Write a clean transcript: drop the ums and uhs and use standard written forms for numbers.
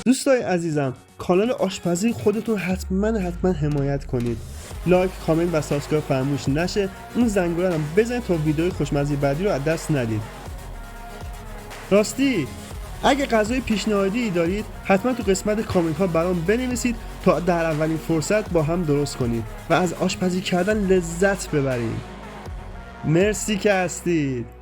دوستای عزیزم، کانال آشپزی خودتون حتما حمایت کنید. لایک، کامنت و سابسکرایب فراموش نشه. اون زنگوله هم بزنید تا ویدیوی خوشمزه بعدی رو از دست ندید. راستی اگه غذای پیشنهادی دارید حتما تو قسمت کامنت ها برام بنویسید تا در اولین فرصت با هم درست کنید و از آشپزی کردن لذت ببرید. مرسی که هستید.